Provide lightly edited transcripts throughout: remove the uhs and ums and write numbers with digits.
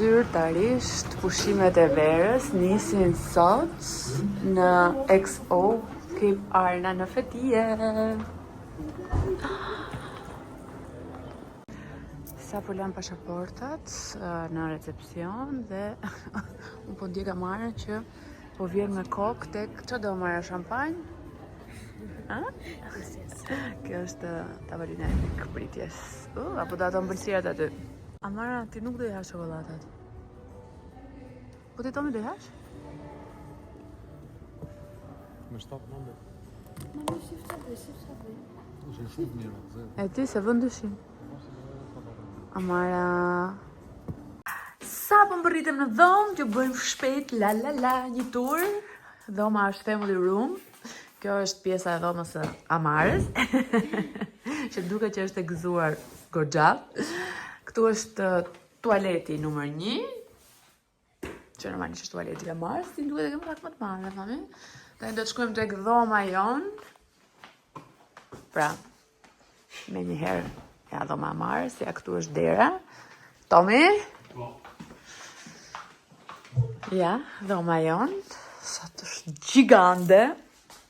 Zyrtarisht pushimet e verës nisin sot në XO Kip Arna në Fetije. Sa po lëm pasaportat në recepcion dhe unë po ndjeka marrë që po vjen me kokë tek që do marrë shampanjë? Kjo është tavolina e këpritjes. Apo do ato mbëlsirat aty. Amara, ti nuk do i hash çokoladat. Po ti Tomi do i hash? Me shtap nëmbe. Mami, shiftë. Ishe shumë mirë, zë. E ti se vën dyshim. Amara. Sa po mbërritem në dhomë që bëjmë shpejt një tur. Dhoma është family room. Kjo është pjesa e dhomës së Amarës. Që duket që është e gëzuar goxha. Këtu është tualeti numër 1. Që normalisht është tualeti i Amarës, si duhet e kemë pak më të madhe, mami. Dhe do të shkojmë tek dhoma jonë. Pra, me njëherë, ja dhoma Amarës, ja këtu është dera. Tomi? Ja, dhoma jonë. Sot është gjigande.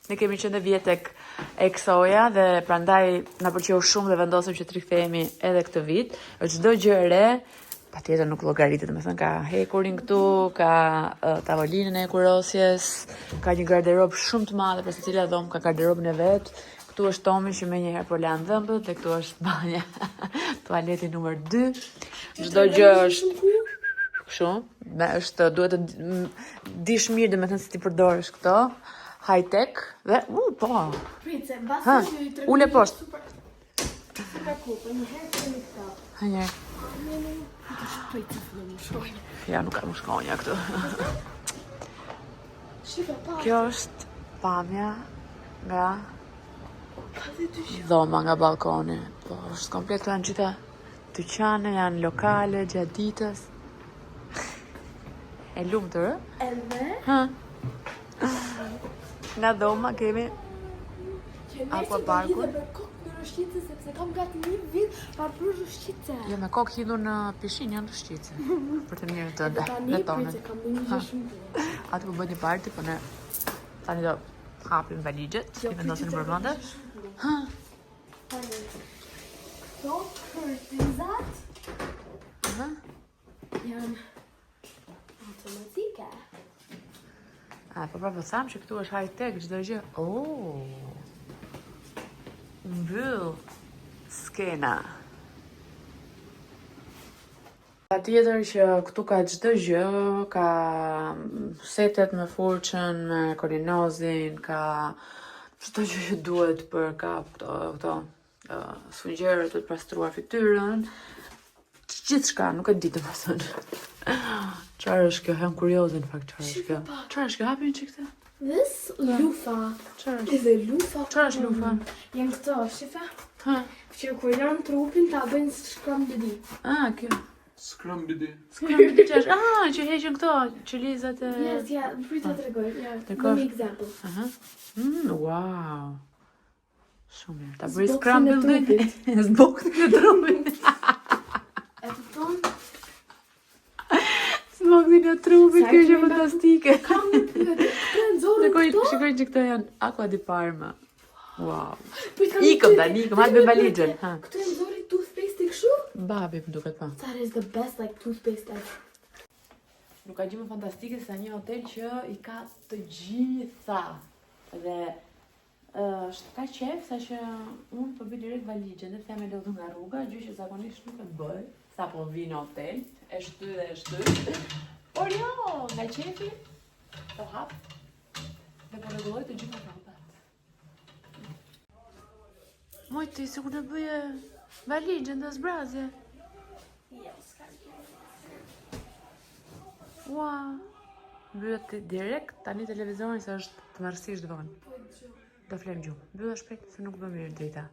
Ne kemi qenë vjet tek XO-ja dhe prandaj na pëlqeu shumë dhe vendosëm që të rikthehemi edhe këtë vit. Çdo gjë e re, patjetër nuk llogaritet, domethënë ka hekurin këtu, ka tavolinën e kurosjes, ka një garderob shumë të madhe për secila dhomë, ka garderobën e vet. Këtu është Tomi që menjëherë po lan dhëmbët dhe këtu është banja. Tualeti numër 2. Çdo gjë është shumë, duhet të dish mirë domethënë si ti përdorësh këto. High-tech dhe, po. Price, basta që i tregoj. Ule poshtë. Super cool, po një herë kemi këta. Hënjer. Shpejt të fillon më shkojnë. Ja, nuk ka më shkonja këtu. Shika, pa. Kjo është pamja nga dhoma nga balkoni. Po, është komplet të janë gjitha dyqane, janë lokale, gjatë ditës. E lumë tërë? Edhe? Nga dhoma kemi akvaparkun. Që me kokë në rëshqice, sepse kam gati një vit pa për rëshqice. Jo, me kokë hidhur në pishinë janë rëshqice. Për të mirën tënde, dhe tonë. Price, kam një gjë shumë. Atë po bëjt një party, po ne tani do hapim valigjet, i vendosin në përmënde. Këto kërtizat janë automatike. Po thamë që këtu është high-tech, çdo gjë. Mbyll skena. Patjetër që këtu ka çdo gjë, ka setet me furçën, me kolinozin, ka çdo gjë që duhet për ka këto sfungjerët të pastruar fytyrën. Gjithçka, nuk e di domethënë. Çfarë është kjo? Hem kurioze në fakt çfarë është kjo. Çfarë është kjo? Hapin çik këtë. This lufa. Çfarë është? Edhe lufa. Çfarë është lufa? Janë këto, shifa. Që kur lanë trupin ta bëjnë scrum bidi. Kjo. Scrum bidi. Scrum bidi që është? Që heqën këto, që lizat e... Yes, ja, prita të regoj. Tërkosh? Një example. Wow. Shumë mirë. Ta bëri scrum bidi. Zboktin e trupit. E të tonë? Smoktin e trupit, kjo është fantastike. Kam një pyetje. Këto e nxorën këto? Shikoj që këto janë Aqua di Parma. Wow. Ikëm, hajtë me valigjen. Këto e nxorën toothpaste i kështu? Babi më duket pa. That is the best like toothpaste ever. Nuk ka gjë më fantastike sa një hotel që i ka të gjitha. Dhe është ka qef sa që unë po bëj direkt valigjen dhe them e lodhu nga rruga, gjë që zakonisht nuk e bëj. Sa po vi në hotel, e shty. Por jo, nga qefi, po hap dhe po rregulloj të gjitha rrobat. Mojti, sikur të bëje valigjen dhe zbrazje. Ua, mbyllet direkt tani televizorin se është të marrësisht vonë. Do flem gjumë. Mbylla shpejt se nuk bë mirë drita.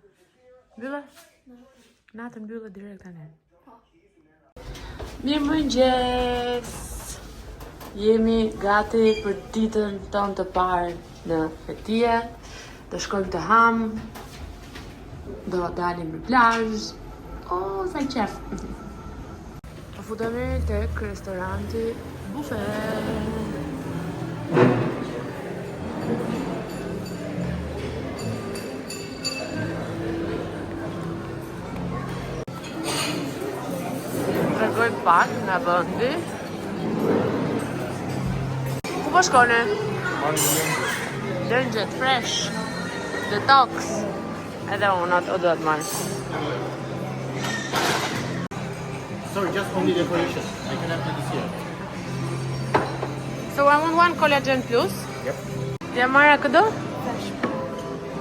Mbylla? Natën mbylla direkt tani. Mirëmëngjes! Jemi gati për ditën tonë të parë në Fetije. Do shkojmë të ham. Do dalim në plazh. Sa qef! Po futemi tek restoranti Buffet. Tregoj pak nga vendi. Ku po shkone? Dëngjet, fresh, detox. Edhe unë atë o do të marrë. Sorry, just only decoration. I can have this here. So I want one collagen plus. Yep. Ja marra këdo? Fresh.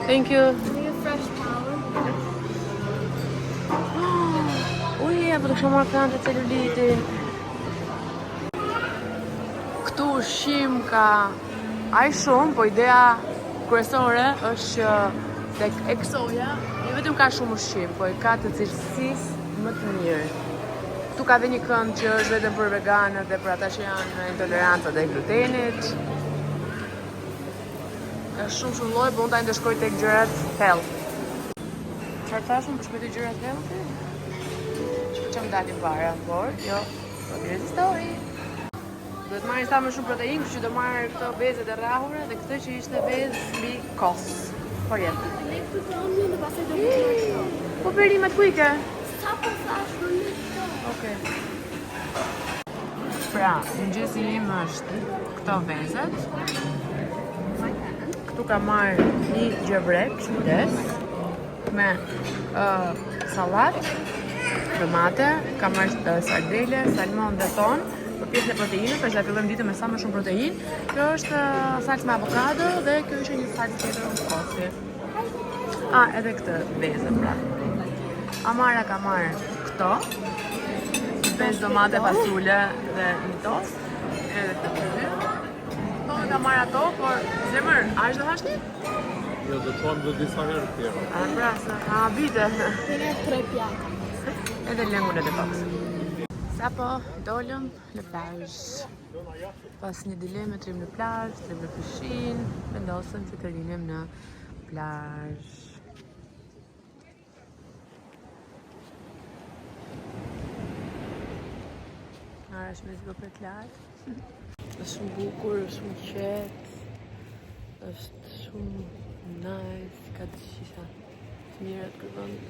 Thank you. Need a fresh power. Ui, po të kësha marrë plantë celulitin. Këtu ushqim ka aq shumë, po ideja kryesore është që tek Exoja jo vetëm ka shumë ushqim, po e ka të cilësisë më të mirë. Këtu ka dhe një kënd që është vetëm për veganët dhe për ata që janë intolerantë dhe glutenit. Ka shumë lloj, po unë ta ndeshkoj tek gjërat health. Çfarë thash unë për shpejtë gjërat health? Që çam dalin para, por jo, do të story. Do të marrin sa më shumë protein, kështu që do marr këto bezet e rrahura dhe këtë që ishte bezë mbi kos. Por jetë. Ne këtu të unë dhe pasaj do të marrë. Po perimet ku i ke? Sa po thash për një këto? Okej. Pra, mëngjesi im është këto vezet. Këtu ka marrë një gjevrek qytes me sallat, tomate, ka marrë sardele, salmon dhe ton, për pjesën e proteinës, pra që ta fillojmë ditën me sa më shumë protein. Kjo është salcë me avokado dhe kjo është një salcë tjetër me kosi. Edhe këtë vezë pra. Amara ka marrë këto, vezë domate, fasule dhe një tost, edhe këtë të dy. Po ka marrë ato, por zemër, a është do hashti? Jo, do çojmë dhe disa herë tjera. Pra, bite. Ne 3 pjata. Edhe lëngun e detox. Sa po dolëm në plazh. Pas një dileme trim në plazh, trim në pishin, vendosëm që të rinim në plazh. Ara është me zgo për lartë. Është shumë bukur, është shumë qetë, është shumë nice, ka të gjitha të mirat për vend.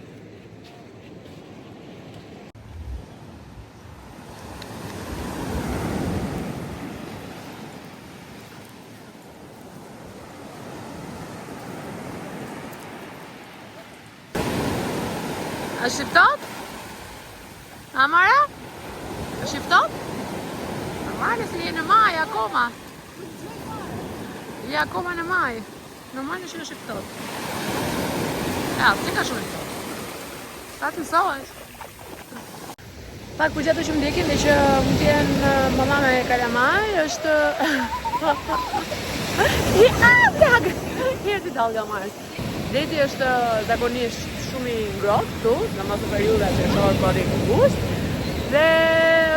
A shiftot? Amara? A shiftot? Normale se je në maj akoma. Je akoma në maj. Normale që e shiftot. Ja, si ka shumë shiftot. Sa të mësohesh. Pak për gjatë që më ndjekin dhe që më tjenë mama me kalamaj, është... Herë të dalga marës. Deti është zakonisht shumë i ngrohtë këtu, në masë periuda që është orë për i gusht, dhe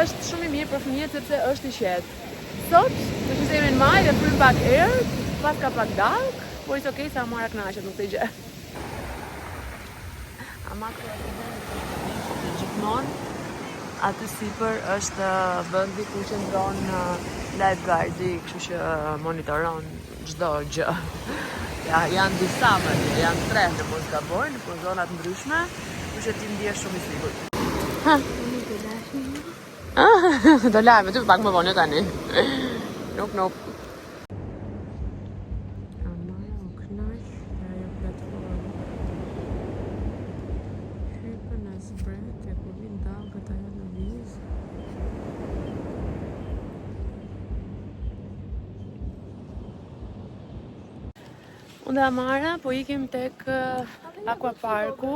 është shumë i mirë për fëmijët sepse është i qetë. Sot, të që jemi në maj dhe frym pak erë, pas ka pak dalg, por ishtë okej sa Amara knaqet, nuk të i gjë. Ama këtë gjithmonë, aty sipër është vendi ku qëndron lifeguardi, kështu që monitoron çdo gjë. Ja, janë disa më, janë 3 në mos gaboj, në zonat ndryshme, ku që ti ndihesh shumë i sigurt. Do lajme, ty pak më vonë tani. Nuk. Amara u knaq, ajo platformë. Hypën në zbret, e ku vinë dalgët ajo në vizë. Unë dhe Amara po ikim tek akvaparku.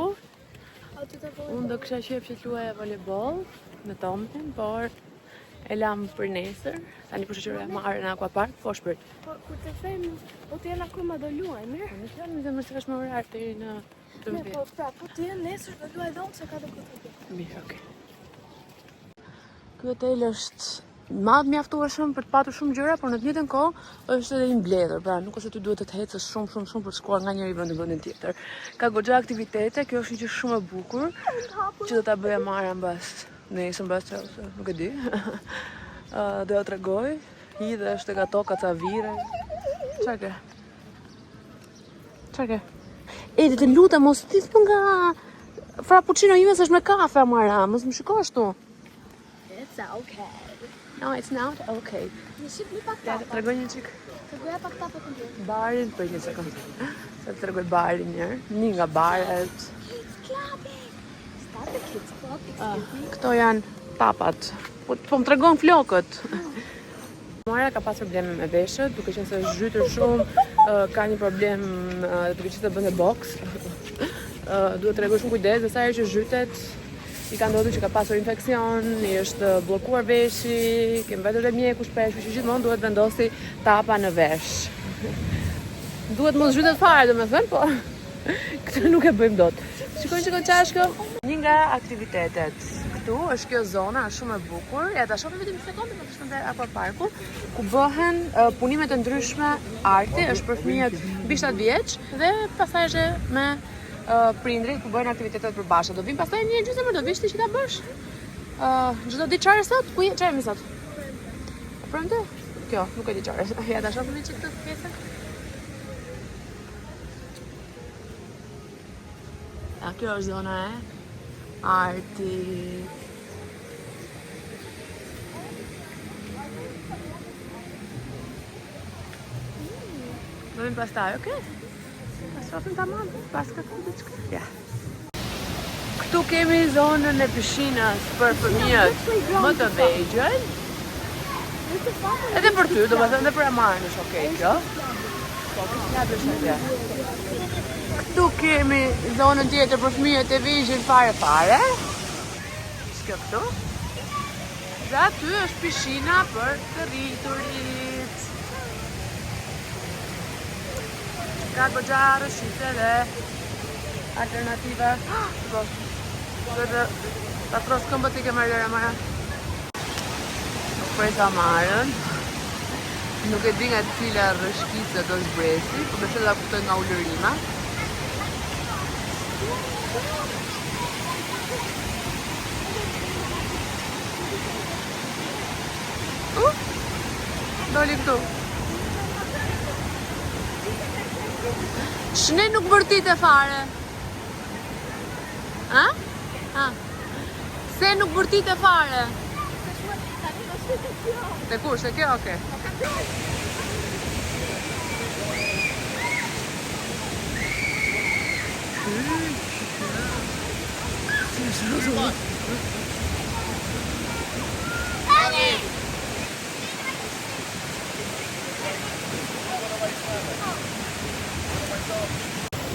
Unë do kësha qef që të luaja volleyball në tomën, por e lam për nesër. Tani po shoqëroja Amara në akvapark, po shpirt. Po kur të them, po të jela kur ma do luaj, mirë? Në që janë më se kash me orar të në të Ne, po pra, po të jenë nesër do luaj dhomë se ka do këtë të. Mirë, okej. Ky hotel është madh mjaftueshëm për të patur shumë gjëra, por në të njëjtën kohë është edhe i mbledhur, pra nuk është se ty duhet të ecësh shumë për të shkuar nga njëri vend në vendin tjetër. Ka goxha aktivitete, kjo është një gjë shumë e bukur që do ta bëj Amara mbas Ne ishëm bashkë ose nuk e di. Do ja tregoj. Hidhesh tek ato kacavire. Çfarë ke? Çfarë ke? Edi, të lutem mos ti thon nga frappuccino ime s'është me kafe Amara, mos më shiko ashtu. It's okay. No, it's not okay. Një shqip një pak Ja, tapa. tregoj një çik Të goja pak tapa të ndjerë. barin për një sekond. Sa të tregoj barin njërë. Një nga baret. Kids clubbing. Start the kids club, excuse me. Këto janë tapat. Po më tregon flokët. Mara ka pas probleme me veshët, duke qenë se është zhytur shumë, ka një problem duke qenë se bënte boks. Duhet të tregoj shumë kujdes, dhe sa herë që zhytet, i ka ndodhur që ka pasur infeksion, i është bllokuar veshi, ke mbetur te mjeku shpesh, që gjithmonë duhet vendosi tapa në vesh. Duhet mos zhytet fare, domethënë, po këtë nuk e bëjmë dot. Shikoj çashko. Një nga aktivitetet këtu është kjo zona, është shumë e bukur. Ja ta shohim vetëm një sekondë, po të shkojmë te akvaparku, ku bëhen punime të ndryshme arti, është për fëmijët mbi 7 vjeç dhe pasazhe me prindrit ku bëjnë aktivitetet përbashkët. Do vim pastaj një gjysmë do vish ti që ta bësh. Çdo ditë çfarë sot? Ku je? Çfarë më sot? Prandë? Kjo, nuk e di çfarë. Ja ta shohim çik këtë pjesë. Ja, kjo është zona e artit. Do vim pastaj, okay? Pas shohim tamam, pas këtë diçka. Ja. Këtu kemi zonën e pishinës për fëmijët më të vegjël. Edhe për ty, domethënë edhe për Amarën është okay kjo. Ja bësh. Këtu kemi zonën tjetër për fëmijët e vegjël fare. Shkjo këtu. Dhe aty është pishina për të rriturit. Ka goxha rëshite dhe alternativa. Ta tros këmbët i ke marrë Amara. Nuk prej ta marrën. Nuk e di nga cila rëshkitse do zbresi, po besoj ta kuptoj nga ulërima. Doli këtu. Shne nuk vërtit e fare. Ha? Ha. Se nuk vërtit e fare. Te kush, te kjo, oke.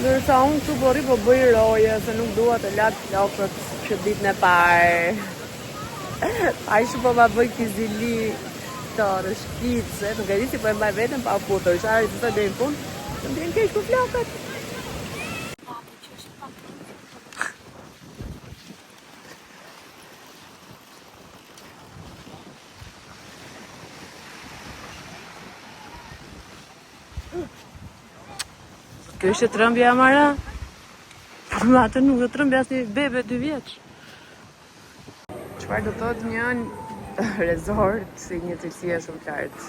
Ndërsa unë këtu po bëj roje, se nuk dua të lap flokët që ditën e parë. Ai shumë po ma bëj kizili të rëshkitse, nuk e di si po e mbaj vetëm pa futur, çfarë të deri në fund, të më vjen keq për flokët. Kjo ishte trëmbja Amara. Për atë nuk do trëmbja asnjë bebe 2 vjeç. Çfarë do thotë një resort si një cilësie shumë lartë.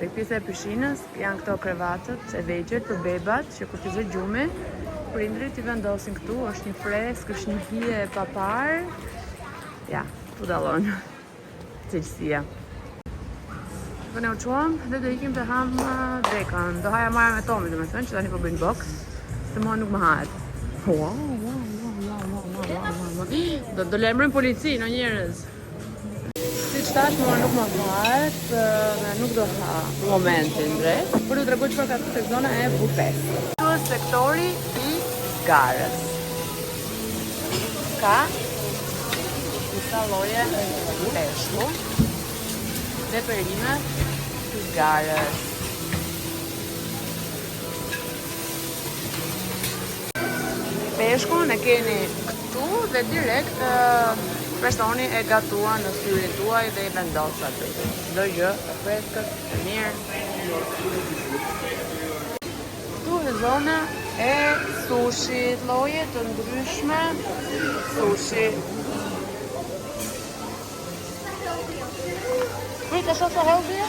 Tek pjesa e pishinës janë këto krevatët e vegjël për bebat që kur të zë gjumi, prindrit i vendosin këtu, është një fresk, është një hije e papar. Ja, tu dallon cilësia. Po ne u quam dhe do ikim të ham drekën. Do haja marrë me Tomi, domethënë, që tani po bëjnë boks, se mua nuk më hahet. Wow. Do lajmërojmë polici, no njerëz. Siç thash, mua nuk më hahet, dhe nuk do ha momentin drejt, por do t'rregoj çfarë ka tek zona e bufes. Këtu është sektori i garës. Ka disa lloje peshku dhe perime të garës. Peshkun e keni këtu dhe direkt personi e gatuan në syrin tuaj dhe i vendos aty. Çdo gjë e freskët, e mirë. Këtu është zona e sushi, lloje të ndryshme sushi. Ka shoh sa healthy?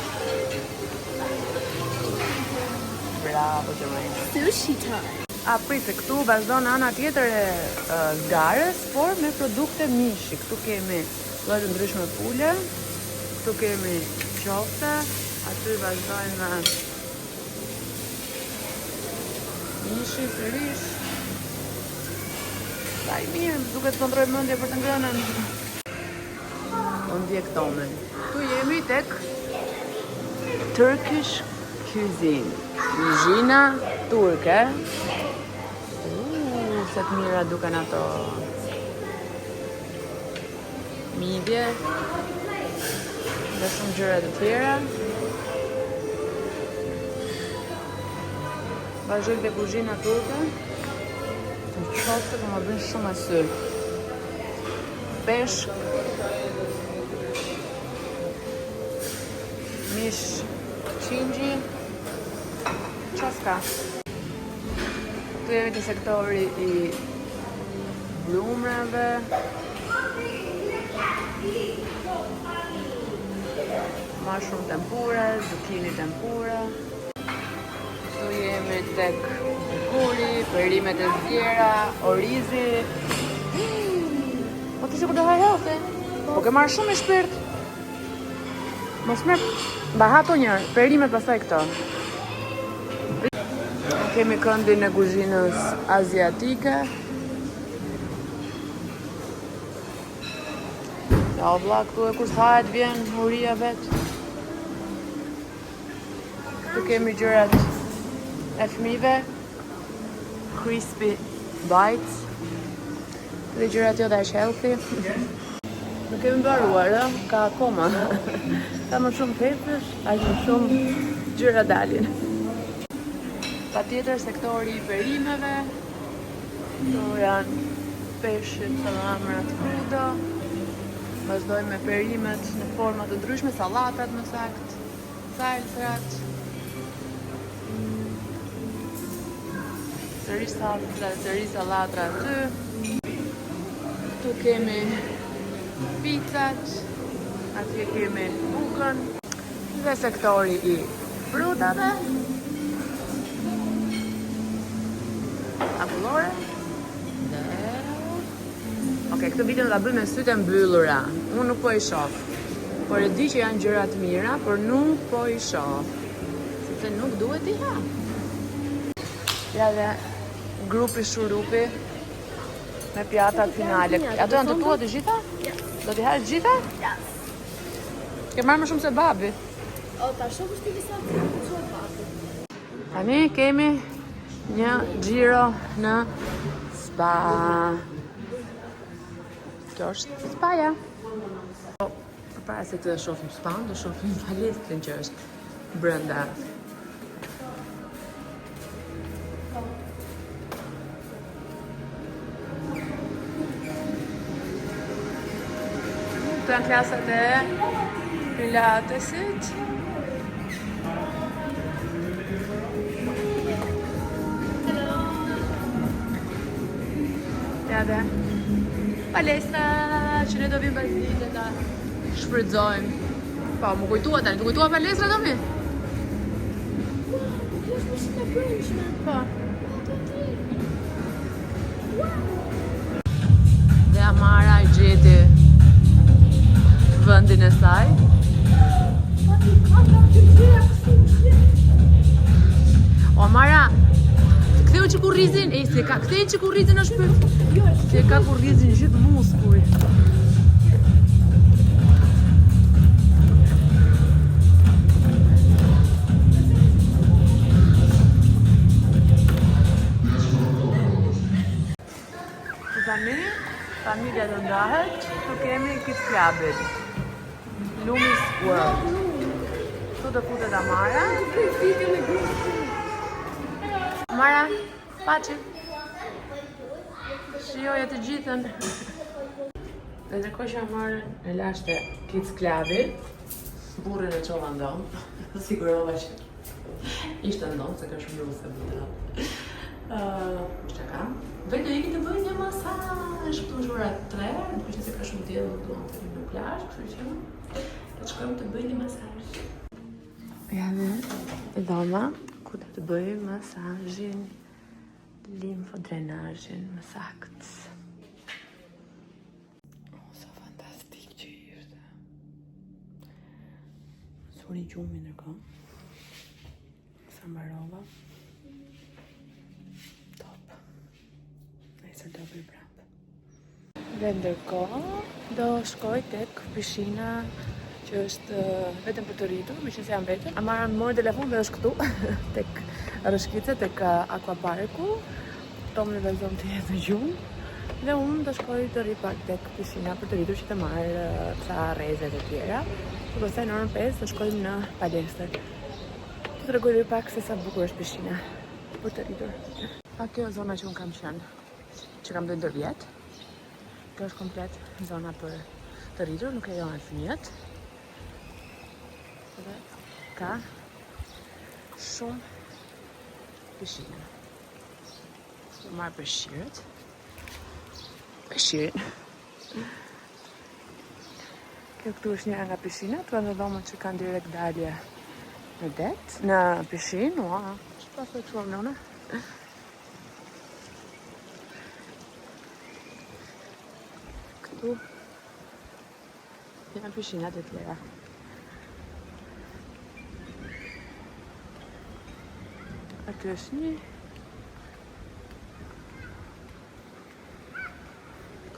Bravo, Jermaine. Sushi time. A pritë, këtu vazhdon ana tjetër e garës, por me produkte mishi. Këtu kemi lloje të ndryshme pule, këtu kemi qofte, aty vazhdojnë me mishi, sërish. Sa i mirë, duket të ndroj mendje për të ngrënën. Unë ndjek tomen. Këtu jemi tek Turkish cuisine. Kuzhina turke. Se të mira duken ato midje dhe shumë gjëra të tjera. Vazhdojmë te kuzhina turke. Të qofte po më bën shumë asyr. Peshk, mish qingji, qaska. Këtu jemi te sektori i blumrave. Mushroom tempura, zucchini tempura. Këtu jemi tek bukuri, perimet e zgjera, orizi. Po ti sikur do haj healthy? Po ke marrë shumë i shpirt. Mos merr bahato një, perimet pastaj këto. Kemi këndin e kuzhinës aziatike. Ja, vlla, këtu e kur thahet vjen huria vet. Këtu kemi gjërat e fëmijëve. Crispy bites. Dhe gjërat jo dash healthy. Nuk kemi mbaruar, ka akoma. Ka më shumë pepësh, aq më shumë gjëra dalin. Patjetër sektori i perimeve. Këtu janë peshqit, salamrat, krudo. Vazhdojmë me perimet në forma të ndryshme, sallatat më saktë, salsat. Sërish salsa, sërish sallatra aty. Këtu kemi pizzat. Atje kemi bukën. Dhe sektori i frutave. Apullore. Okej, këtë video do ta bëj me sytë mbyllura. Unë nuk po i shoh. Por e di që janë gjëra të mira, por nuk po i shoh. Sepse nuk duhet i ha. Ja dhe grupi shurupi me pjatat finale. Ato janë të tua të gjitha? Do t'i hash gjitha? Ja. Ke marrë më shumë se babi. O, ta shumë është të visa të shumë papi. Tani kemi një xhiro në spa. Kjo është spaja. Përpara se të shohim spa'n, do shohim palestrën që është brenda. Këtu janë klasat e pilatesit. Ja dhe palestra që ne do vim pas dite ta shfrytëzojmë. Po, më kujtua tani, të kujtua palestra domi? Po. Dhe Amara i gjeti vendin e saj. O Amara, ktheu që kurrizin, se ka kthej që kurrizin në shpirt. Se ka kurrizin gjithë muskuj. Tani, familja do ndahet, tu kemi Kids Clubin. Lumis World. Tu do futet Amara. Amara, paçi. Shijoja të gjithën. Dhe ndërkohë që Amarën e lashte Kids Clubin, burrin e çova ndonë. Sigurova që ishte ndonë, se ka shumë ruse buta. Që kam? Vetë do iki të bëj një masazh këtu në ora 3, duke që se ka shumë diell, nuk duam të rrim në plazh, kështu që të shkojmë të bëjmë një masazh. Ja dhe dhoma ku do të bëjmë masazhin, limfodrenazhin më saktë. Sa fantastik që ishte. Suri gjumi ndërkohë. Sa mbarova. Top. Nesër do bëj prapë. Dhe ndërkohë do shkoj tek pishina që është vetëm për të rritur, me që se jam vetëm. Amara në morë telefon dhe është këtu, tek Rëshkice, tek Aquaparku. Tomi vazhdon të jetë në gjumë. Dhe unë do shkoj të rri pak tek pishina për të rritur që të marrë ca rrezet e tjera. Dhe pastaj në orën 5 do shkojmë në palestër. Të tregoj pak se sa bukur është pishina për të rritur. A kjo është zona që unë kam qenë, që kam bërë ndër vjet. Kjo është komplet zona për të rritur, nuk e jo në fëmijët. Dhe ka shumë pishina. Do marrë peshqirët. Peshqirin. Kjo këtu është njëra nga pishinat, të në dhomët që kanë direkt dalje në det, në pishin, ua, që pas të quam nëna. Këtu janë pishinat e tjera. Aty është një.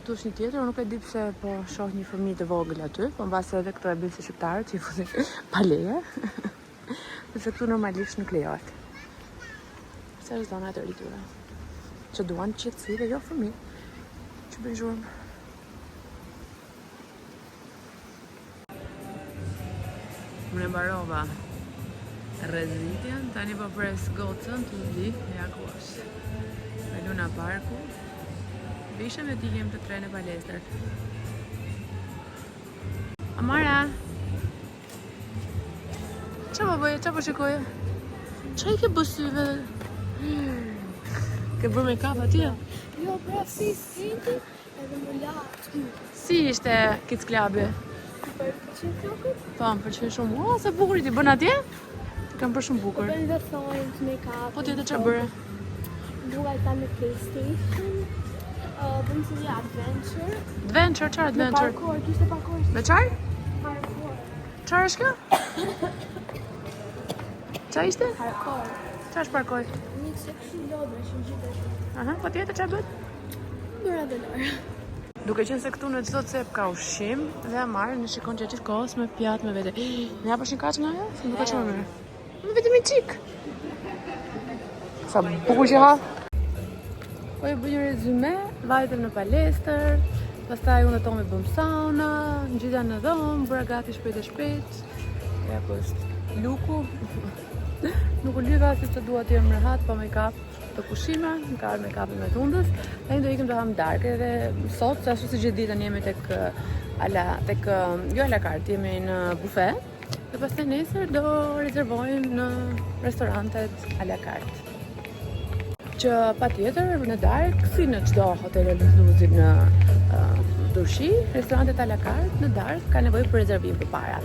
Këtu është një tjetër, nuk e di pse po shoh një fëmijë të vogël aty, po mbase edhe këto e bëjnë si shqiptarët që i fusin pa leje. Sepse këtu normalisht nuk lejohet. Se është zona e rritura. Që duan qetësi dhe jo fëmijë që bëjnë zhurmë. Unë e mbarova rrezitjen, tani po pres gocën të vi, ja ku është. Me Luna Parku. Vishëm dhe dijem të tre në palestër. Amara! Qa po bëje? Qa po shikoje? Qa i ke bësyve? Ke bërë make-up atje? Jo, pra, si sinti edhe më latë. Si ishte Kids Club-i? Për pëlqen flokët? Po, më pëlqen shumë. Ua, sa bukur i ti bën atje? Ti kam bërë shumë bukur. Bën dhe thonë të make-up. Po tjetë qa bërë? Duaj ta në PlayStation. Bëm si një adventure. Adventure? Qarë Me adventure? parkour, kishte parkour. Me qarë? Parkour. Qarë është kjo? Qa ishte? Parkour. Qa është parkoj? Një kështu lodra që në gjithë. Aha, po tjetë qa bët? Bëra dhe lorë. Duke qenë se këtu në çdo cep ka ushqim dhe Amar në shikon që gjithë kohës me pjatë me vete. Më japësh një kaç nga ajo? Se më duket shumë mirë. Më vetëm një çik. Sa bukur që ha. Po e bëj një rezume, vajtëm në palestër, pastaj unë e Tomi bëm sauna, ngjita në dhomë, bëra gati shpejt e shpejt. Ja po është luku. Nuk u lyva sepse dua të jem rehat pa make-up të pushime, në ka ardhur make-upin me tundës. Ne do ikim të ham darkë dhe sot, ashtu si gjithë ditën jemi tek jo a la carte, jemi në bufe. Dhe pastaj nesër do rezervojmë në restorantet a la carte. Që patjetër në darkë, si në çdo hotel all-inclusive në Turqi, restorantet a la carte në darkë ka nevojë për rezervim përpara.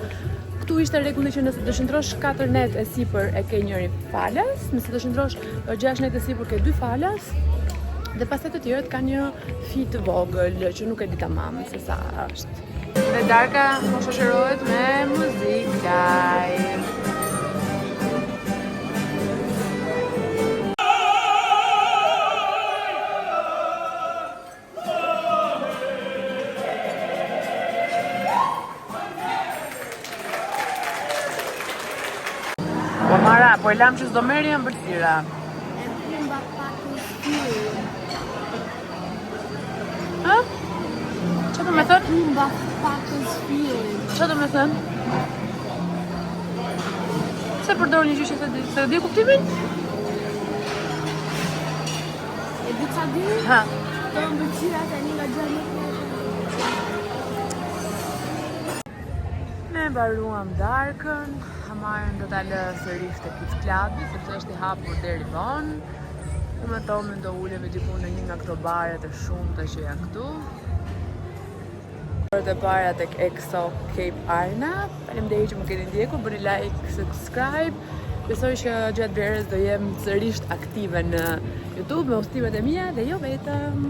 Këtu ishte rregulli që nëse do shndrosh 4 net e sipër e ke njëri falas, nëse do shndrosh 6 net e sipër ke 2 falas, dhe pastaj të tjerët kanë një fi të vogël që nuk e di tamam se sa është. Dhe darka po shoqërohet me muzikë live. Po Mara, po e lam që s'do merri ëmbëlsira. E pimba pak në shpirë. Ha? Që do me thënë? Pimba pak në shpirë. Që do me thënë? Se përdor një gjë që se di kuptimin? E di qa di? Ha. Të ëmbëlsira tani nga gjallë Ne mbaruam darkën, Amarën do ta lë sërish te Kids Club-i, sepse është i hapur deri vonë. Unë me Tomin do ulemi diku në një nga këto baret e shumta që janë këtu. Të para tek EXO Cape Arna. Faleminderit që më keni ndjekur, bëni like, subscribe. Besoj që gjatë verës do jem sërish aktive në YouTube me ustimet e mia dhe jo vetëm.